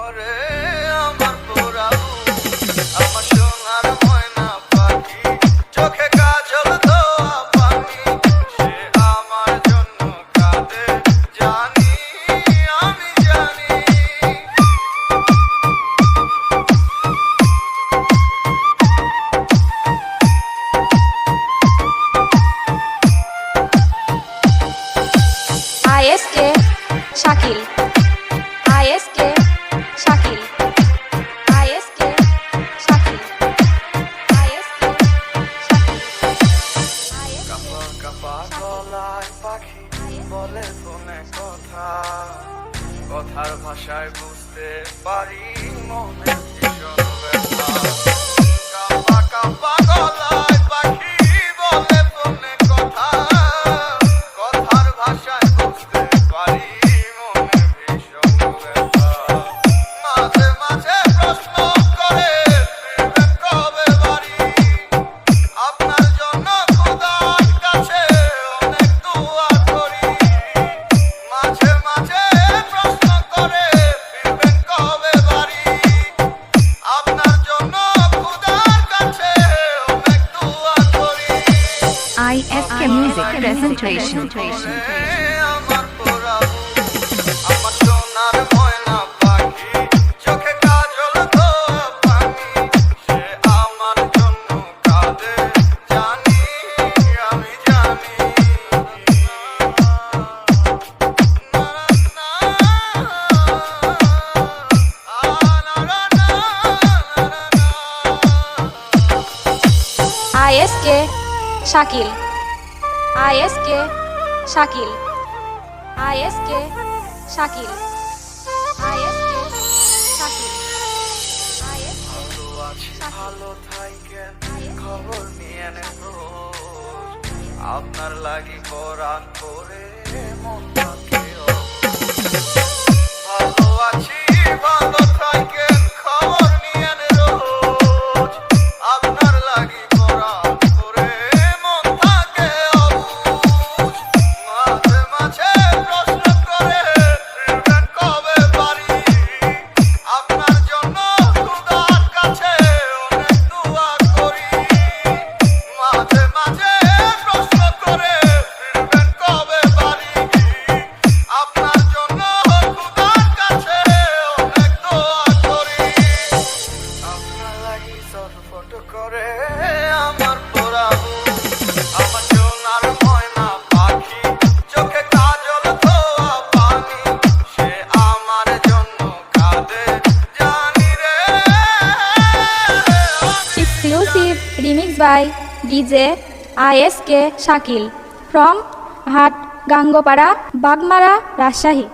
করে আমার পোড়াবো আমার সোনার ময়না পাখি চোখে কাজল ধোয়া পানি সে আমার জন্য কাঁদে জানি আমি জানি আইএসকে শাকিল আইএসকে শাকিল আইএসকে শাকিল আইএসকে শাকিল কাপা কাপা গলায় পাখি বলে ফোনে কথা কথার ভাষায় বুঝতে পারি মনে ভীষণ ব্যথা কাপা কাপা গলায় পাখি বলে ফোনে কথা কথার ভাষায় বুঝতে পারি মনে ভীষণ ব্যথা মাঝে মাঝে প্রশ্ন করে ফিরবেন কবে বাড়ি আপনার জন্য খোদার কাছে অনেক দোয়া করি মাঝে মাঝে প্রশ্ন করে ফিরবেন কবে বাড়ি আপনার জন্য খোদার কাছে অনেক দোয়া করি ISK Music Presentation. আমার পোড়াবো আমার সোনার ময়না পাখি চোখে কাজল ধোয়া পানি সে আমার জন্য কাঁদে জানি আমি জানি আইএসকে শাকিল আইএসকে শাকিল আইএসকে শাকিল আইএসকে শাকিল ভালো আছি ভালো থাইকেন খবর নিয়ে নেন রোজ আপনার লাগি পরাণ করে মন থাকে ভালো আছি ভালো থাইকেন খবর নিয়ে নেন রোজ আপনার লাগি পরাণ করে মন থাকে অবুঝ মাঝে মাঝে প্রশ্ন করে ফিরবেন কবে বাড়ি আপনার জন্য খোদার কাছে অনেক দোয়া করি মাঝে মাঝে প্রশ্ন করে ফিরবেন কবে বাড়ি আপনার জন্য খোদার কাছে অনেক দোয়া করি আপনার লাগি ছটফট করে আমার পোড়াবো আমার সোনার ময়না পাখি চোখে কাজল ধোয়া পানি সে আমার জন্য কাঁদে জানি রে Exclusive remix by DJ ISK Shakil from Hat Gangopara, Bagmara, Rajshahi.